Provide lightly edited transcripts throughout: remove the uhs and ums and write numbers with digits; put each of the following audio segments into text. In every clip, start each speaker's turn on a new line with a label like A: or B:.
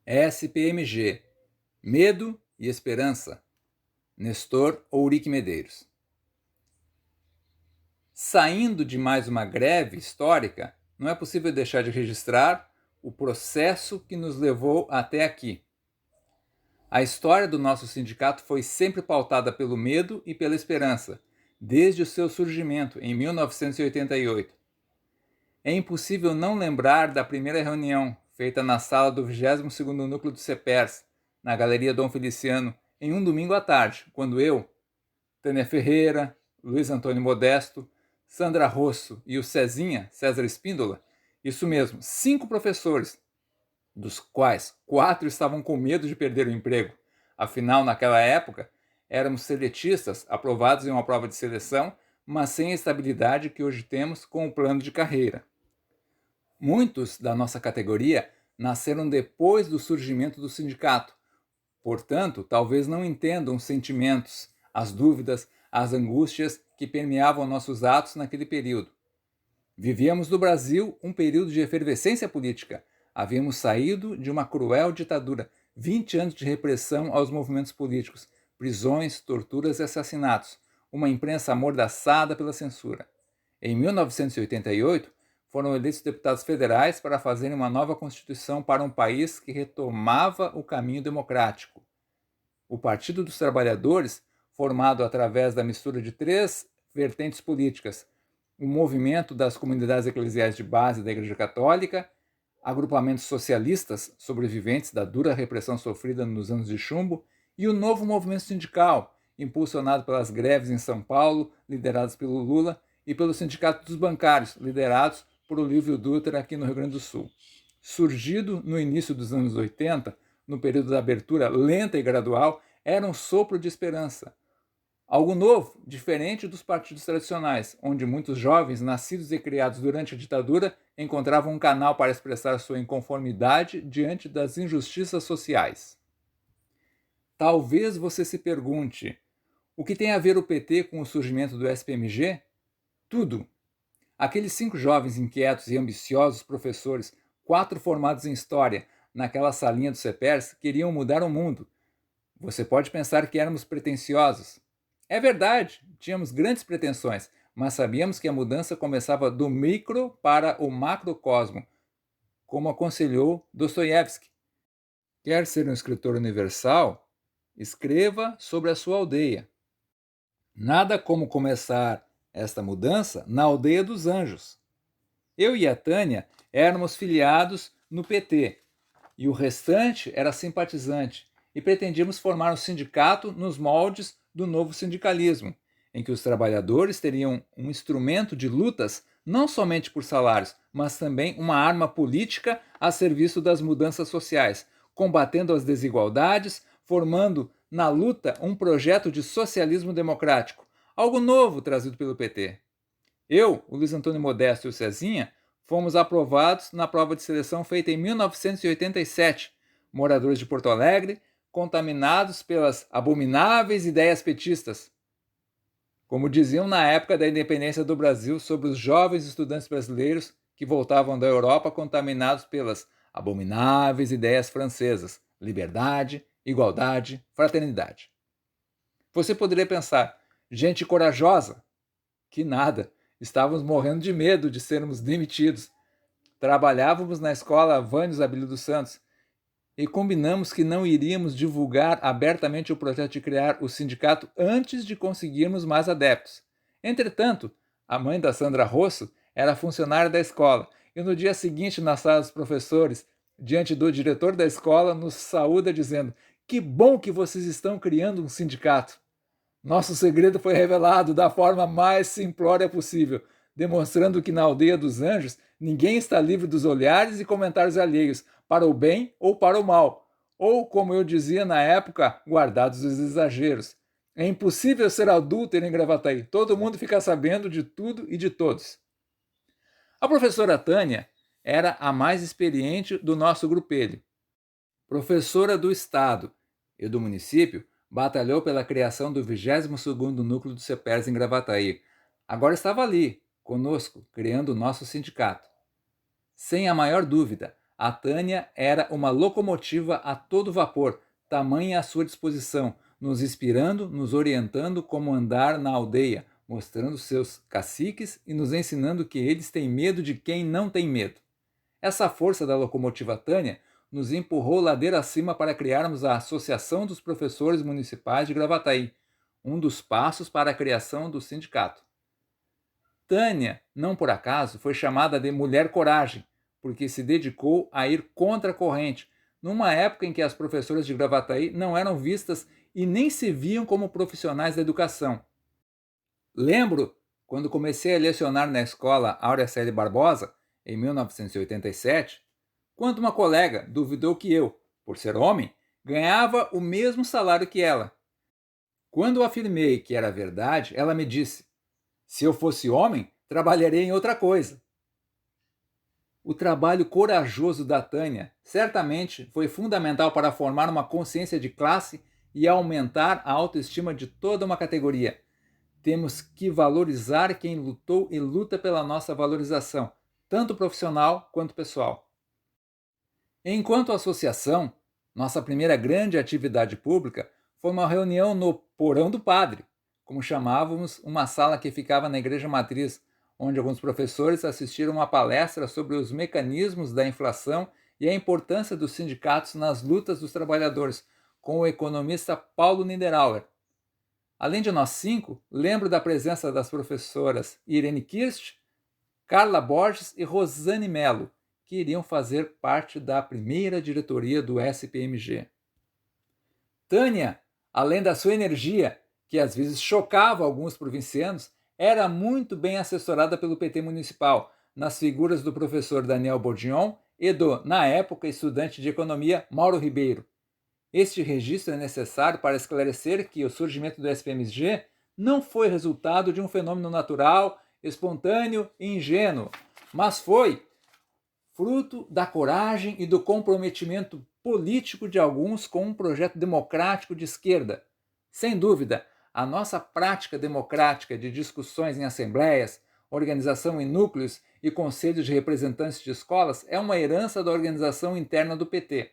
A: SPMG, Medo e Esperança, Nestor Ourique Medeiros. Saindo de mais uma greve histórica, não é possível deixar de registrar o processo que nos levou até aqui. A história do nosso sindicato foi sempre pautada pelo medo e pela esperança, desde o seu surgimento, em 1988. É impossível não lembrar da primeira reunião, feita na sala do 22º Núcleo do CEPERS, na Galeria Dom Feliciano, em um domingo à tarde, quando eu, Tânia Ferreira, Luiz Antônio Modesto, Sandra Rosso e o Cezinha, César Espíndola, isso mesmo, 5 professores, dos quais 4 estavam com medo de perder o emprego. Afinal, naquela época, éramos seletistas aprovados em uma prova de seleção, mas sem a estabilidade que hoje temos com o plano de carreira. Muitos da nossa categoria nasceram depois do surgimento do sindicato. Portanto, talvez não entendam os sentimentos, as dúvidas, as angústias que permeavam nossos atos naquele período. Vivíamos no Brasil um período de efervescência política. Havíamos saído de uma cruel ditadura, 20 anos de repressão aos movimentos políticos, prisões, torturas e assassinatos, uma imprensa amordaçada pela censura. Em 1988, foram eleitos deputados federais para fazerem uma nova Constituição para um país que retomava o caminho democrático. O Partido dos Trabalhadores, formado através da mistura de 3 vertentes políticas, o movimento das comunidades eclesiais de base da Igreja Católica, agrupamentos socialistas sobreviventes da dura repressão sofrida nos anos de chumbo e o novo movimento sindical, impulsionado pelas greves em São Paulo, lideradas pelo Lula, e pelo Sindicato dos Bancários, liderados por Olívio Dutra aqui no Rio Grande do Sul. Surgido no início dos anos 80, no período da abertura lenta e gradual, era um sopro de esperança. Algo novo, diferente dos partidos tradicionais, onde muitos jovens, nascidos e criados durante a ditadura, encontravam um canal para expressar sua inconformidade diante das injustiças sociais. Talvez você se pergunte, o que tem a ver o PT com o surgimento do SPMG? Tudo. Aqueles 5 jovens inquietos e ambiciosos professores, 4 formados em História, naquela salinha do CEPERS, queriam mudar o mundo. Você pode pensar que éramos pretensiosos. É verdade, tínhamos grandes pretensões, mas sabíamos que a mudança começava do micro para o macrocosmo, como aconselhou Dostoiévski. Quer ser um escritor universal? Escreva sobre a sua aldeia. Nada como começar esta mudança na Aldeia dos Anjos. Eu e a Tânia éramos filiados no PT e o restante era simpatizante, e pretendíamos formar um sindicato nos moldes do novo sindicalismo, em que os trabalhadores teriam um instrumento de lutas não somente por salários, mas também uma arma política a serviço das mudanças sociais, combatendo as desigualdades, formando na luta um projeto de socialismo democrático, algo novo trazido pelo PT. Eu, o Luiz Antônio Modesto e o Cezinha fomos aprovados na prova de seleção feita em 1987, moradores de Porto Alegre, contaminados pelas abomináveis ideias petistas. Como diziam na época da independência do Brasil sobre os jovens estudantes brasileiros que voltavam da Europa contaminados pelas abomináveis ideias francesas: liberdade, igualdade, fraternidade. Você poderia pensar, gente corajosa? Que nada, estávamos morrendo de medo de sermos demitidos. Trabalhávamos na escola Vânios Abílio dos Santos e combinamos que não iríamos divulgar abertamente o projeto de criar o sindicato antes de conseguirmos mais adeptos. Entretanto, a mãe da Sandra Rosso era funcionária da escola e no dia seguinte, na sala dos professores, diante do diretor da escola, nos saúda dizendo: "Que bom que vocês estão criando um sindicato." Nosso segredo foi revelado da forma mais simplória possível, demonstrando que na Aldeia dos Anjos ninguém está livre dos olhares e comentários alheios, para o bem ou para o mal, ou, como eu dizia na época, guardados os exageros. É impossível ser adúltero em Gravataí, todo mundo fica sabendo de tudo e de todos. A professora Tânia era a mais experiente do nosso grupelho. Professora do Estado e do município, batalhou pela criação do 22º Núcleo do CEPERS em Gravataí. Agora estava ali, conosco, criando o nosso sindicato. Sem a maior dúvida, A Tânia era uma locomotiva a todo vapor, tamanha a sua disposição, nos inspirando, nos orientando como andar na aldeia, mostrando seus caciques e nos ensinando que eles têm medo de quem não tem medo. Essa força da locomotiva Tânia nos empurrou ladeira acima para criarmos a Associação dos Professores Municipais de Gravataí, um dos passos para a criação do sindicato. Tânia, não por acaso, foi chamada de Mulher Coragem, porque se dedicou a ir contra a corrente, numa época em que as professoras de Gravataí não eram vistas e nem se viam como profissionais da educação. Lembro, quando comecei a lecionar na escola Áurea Célia Barbosa, em 1987, quando uma colega duvidou que eu, por ser homem, ganhava o mesmo salário que ela. Quando afirmei que era verdade, ela me disse: se eu fosse homem, trabalharia em outra coisa. O trabalho corajoso da Tânia certamente foi fundamental para formar uma consciência de classe e aumentar a autoestima de toda uma categoria. Temos que valorizar quem lutou e luta pela nossa valorização, tanto profissional quanto pessoal. Enquanto associação, nossa primeira grande atividade pública foi uma reunião no Porão do Padre, como chamávamos uma sala que ficava na Igreja Matriz, onde alguns professores assistiram uma palestra sobre os mecanismos da inflação e a importância dos sindicatos nas lutas dos trabalhadores, com o economista Paulo Niederauer. Além de nós 5, lembro da presença das professoras Irene Kirst, Carla Borges e Rosane Mello, que iriam fazer parte da primeira diretoria do SPMG. Tânia, além da sua energia, que às vezes chocava alguns provincianos, era muito bem assessorada pelo PT municipal, nas figuras do professor Daniel Bourdion e do, na época, estudante de economia Mauro Ribeiro. Este registro é necessário para esclarecer que o surgimento do SPMG não foi resultado de um fenômeno natural, espontâneo e ingênuo, mas foi fruto da coragem e do comprometimento político de alguns com um projeto democrático de esquerda. Sem dúvida, a nossa prática democrática de discussões em assembleias, organização em núcleos e conselhos de representantes de escolas é uma herança da organização interna do PT.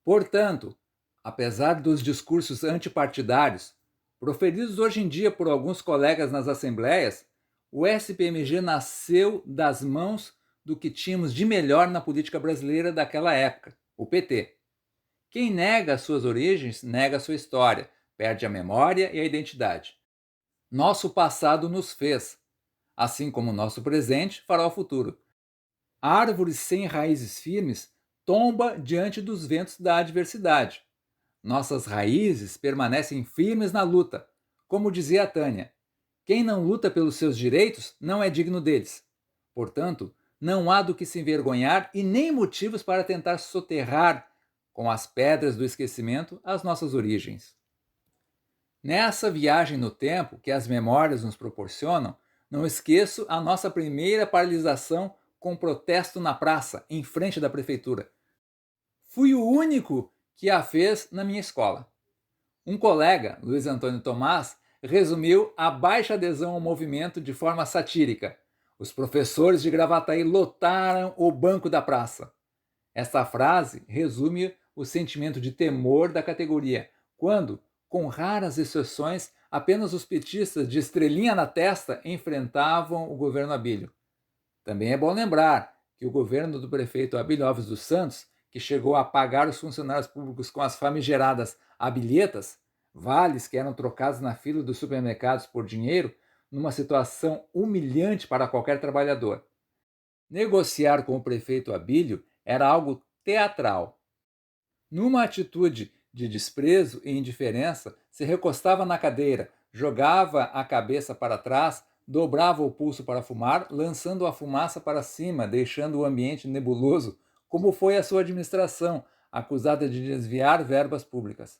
A: Portanto, apesar dos discursos antipartidários, proferidos hoje em dia por alguns colegas nas assembleias, o SPMG nasceu das mãos do que tínhamos de melhor na política brasileira daquela época, o PT. Quem nega suas origens, nega sua história, perde a memória e a identidade. Nosso passado nos fez, assim como nosso presente fará o futuro. Árvores sem raízes firmes tomba diante dos ventos da adversidade. Nossas raízes permanecem firmes na luta. Como dizia a Tânia, quem não luta pelos seus direitos não é digno deles. Portanto, não há do que se envergonhar e nem motivos para tentar soterrar com as pedras do esquecimento as nossas origens. Nessa viagem no tempo que as memórias nos proporcionam, não esqueço a nossa primeira paralisação com protesto na praça, em frente da prefeitura. Fui o único que a fez na minha escola. Um colega, Luiz Antônio Tomás, resumiu a baixa adesão ao movimento de forma satírica. Os professores de Gravataí lotaram o banco da praça. Essa frase resume o sentimento de temor da categoria, quando, com raras exceções, apenas os petistas de estrelinha na testa enfrentavam o governo Abílio. Também é bom lembrar que o governo do prefeito Abílio Alves dos Santos, que chegou a pagar os funcionários públicos com as famigeradas abilietas, vales que eram trocados na fila dos supermercados por dinheiro, numa situação humilhante para qualquer trabalhador. Negociar com o prefeito Abílio era algo teatral. Numa atitude de desprezo e indiferença, se recostava na cadeira, jogava a cabeça para trás, dobrava o pulso para fumar, lançando a fumaça para cima, deixando o ambiente nebuloso, como foi a sua administração, acusada de desviar verbas públicas.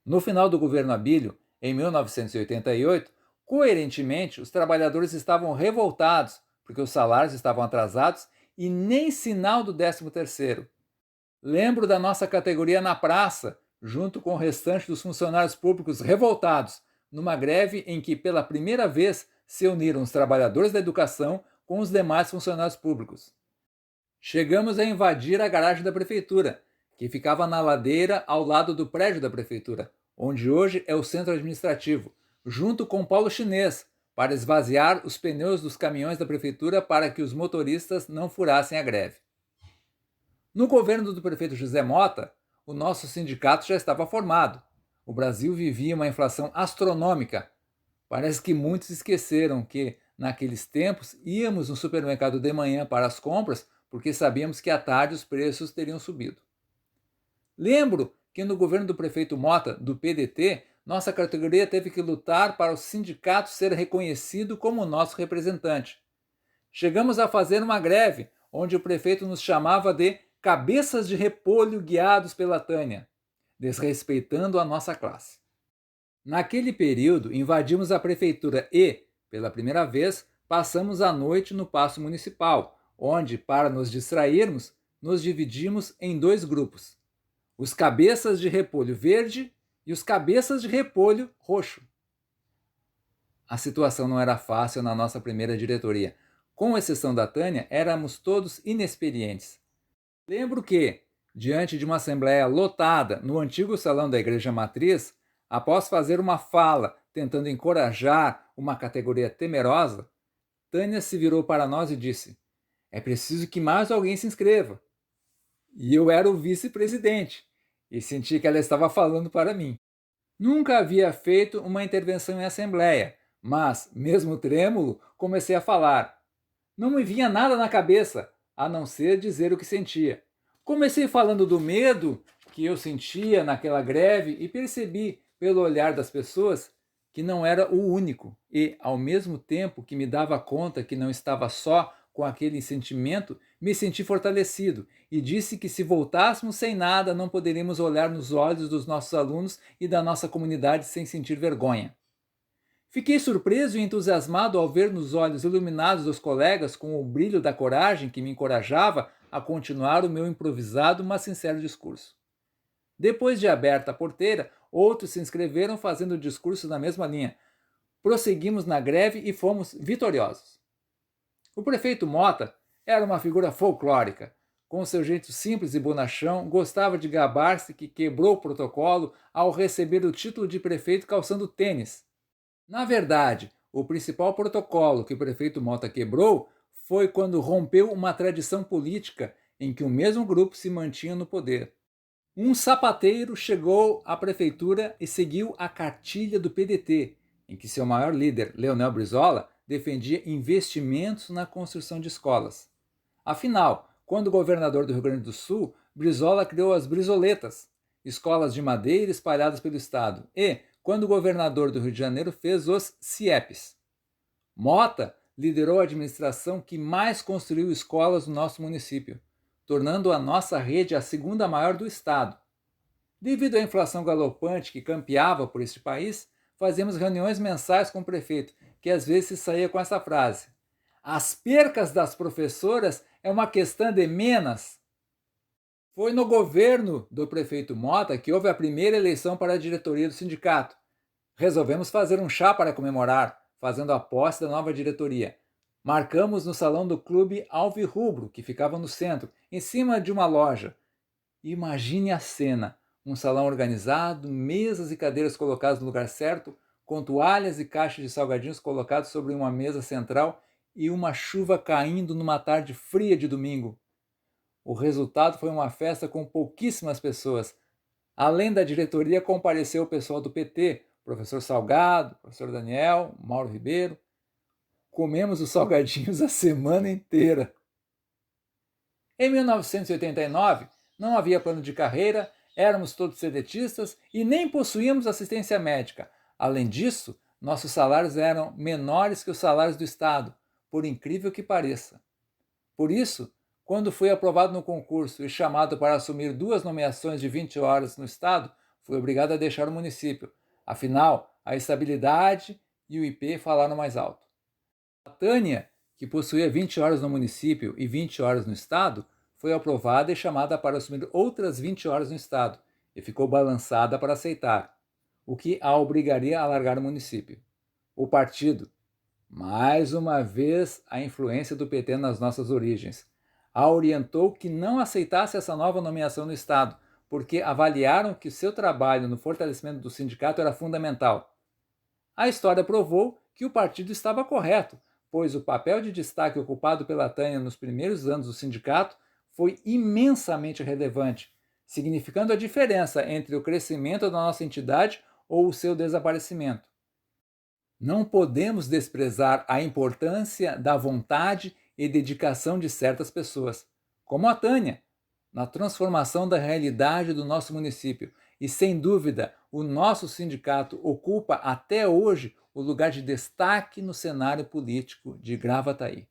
A: No final do governo Abílio, em 1988, coerentemente, os trabalhadores estavam revoltados, porque os salários estavam atrasados e nem sinal do 13º. Lembro da nossa categoria na praça, junto com o restante dos funcionários públicos revoltados, numa greve em que, pela primeira vez, se uniram os trabalhadores da educação com os demais funcionários públicos. Chegamos a invadir a garagem da prefeitura, que ficava na ladeira ao lado do prédio da prefeitura, onde hoje é o centro administrativo, junto com o Polo Chinês, para esvaziar os pneus dos caminhões da prefeitura para que os motoristas não furassem a greve. No governo do prefeito José Mota, o nosso sindicato já estava formado. O Brasil vivia uma inflação astronômica. Parece que muitos esqueceram que, naqueles tempos, íamos no supermercado de manhã para as compras porque sabíamos que à tarde os preços teriam subido. Lembro que no governo do prefeito Mota, do PDT, nossa categoria teve que lutar para o sindicato ser reconhecido como nosso representante. Chegamos a fazer uma greve, onde o prefeito nos chamava de cabeças de repolho guiados pela Tânia, desrespeitando a nossa classe. Naquele período, invadimos a prefeitura e, pela primeira vez, passamos a noite no Paço Municipal, onde, para nos distrairmos, nos dividimos em dois grupos: os cabeças de repolho verde e os cabeças de repolho roxo. A situação não era fácil na nossa primeira diretoria. Com exceção da Tânia, éramos todos inexperientes. Lembro que, diante de uma assembleia lotada no antigo salão da Igreja Matriz, após fazer uma fala tentando encorajar uma categoria temerosa, Tânia se virou para nós e disse: "É preciso que mais alguém se inscreva." E eu era o vice-presidente, e senti que ela estava falando para mim. Nunca havia feito uma intervenção em assembleia, mas, mesmo trêmulo, comecei a falar. Não me vinha nada na cabeça, a não ser dizer o que sentia. Comecei falando do medo que eu sentia naquela greve e percebi, pelo olhar das pessoas, que não era o único e, ao mesmo tempo que me dava conta que não estava só com aquele sentimento, me senti fortalecido e disse que se voltássemos sem nada não poderíamos olhar nos olhos dos nossos alunos e da nossa comunidade sem sentir vergonha. Fiquei surpreso e entusiasmado ao ver nos olhos iluminados dos colegas com o brilho da coragem que me encorajava a continuar o meu improvisado, mas sincero discurso. Depois de aberta a porteira, outros se inscreveram fazendo o discurso na mesma linha. Prosseguimos na greve e fomos vitoriosos. O prefeito Mota era uma figura folclórica. Com seu jeito simples e bonachão, gostava de gabar-se que quebrou o protocolo ao receber o título de prefeito calçando tênis. Na verdade, o principal protocolo que o prefeito Mota quebrou foi quando rompeu uma tradição política em que o mesmo grupo se mantinha no poder. Um sapateiro chegou à prefeitura e seguiu a cartilha do PDT, em que seu maior líder, Leonel Brizola, defendia investimentos na construção de escolas. Afinal, quando governador do Rio Grande do Sul, Brizola criou as brizoletas, escolas de madeira espalhadas pelo estado, e, quando governador do Rio de Janeiro, fez os CIEPs. Mota liderou a administração que mais construiu escolas no nosso município, tornando a nossa rede a segunda maior do estado. Devido à inflação galopante que campeava por este país, fazíamos reuniões mensais com o prefeito, que às vezes saía com essa frase: "As percas das professoras é uma questão de menos." Foi no governo do prefeito Mota que houve a primeira eleição para a diretoria do sindicato. Resolvemos fazer um chá para comemorar, fazendo a posse da nova diretoria. Marcamos no salão do Clube Alvirrubro, que ficava no centro, em cima de uma loja. Imagine a cena: um salão organizado, mesas e cadeiras colocadas no lugar certo, com toalhas e caixas de salgadinhos colocados sobre uma mesa central e uma chuva caindo numa tarde fria de domingo. O resultado foi uma festa com pouquíssimas pessoas. Além da diretoria, compareceu o pessoal do PT, professor Salgado, professor Daniel, Mauro Ribeiro. Comemos os salgadinhos a semana inteira. Em 1989, não havia plano de carreira, éramos todos sedentistas e nem possuíamos assistência médica. Além disso, nossos salários eram menores que os salários do Estado, por incrível que pareça. Por isso, quando fui aprovado no concurso e chamado para assumir 2 nomeações de 20 horas no Estado, fui obrigado a deixar o município. Afinal, a estabilidade e o IP falaram mais alto. A Tânia, que possuía 20 horas no município e 20 horas no Estado, foi aprovada e chamada para assumir outras 20 horas no Estado, e ficou balançada para aceitar, o que a obrigaria a largar o município. O partido, mais uma vez a influência do PT nas nossas origens, A orientou que não aceitasse essa nova nomeação no Estado, porque avaliaram que seu trabalho no fortalecimento do sindicato era fundamental. A história provou que o partido estava correto, pois o papel de destaque ocupado pela Tânia nos primeiros anos do sindicato foi imensamente relevante, significando a diferença entre o crescimento da nossa entidade ou o seu desaparecimento. Não podemos desprezar a importância da vontade e dedicação de certas pessoas, como a Tânia, na transformação da realidade do nosso município. E, sem dúvida, o nosso sindicato ocupa até hoje o lugar de destaque no cenário político de Gravataí.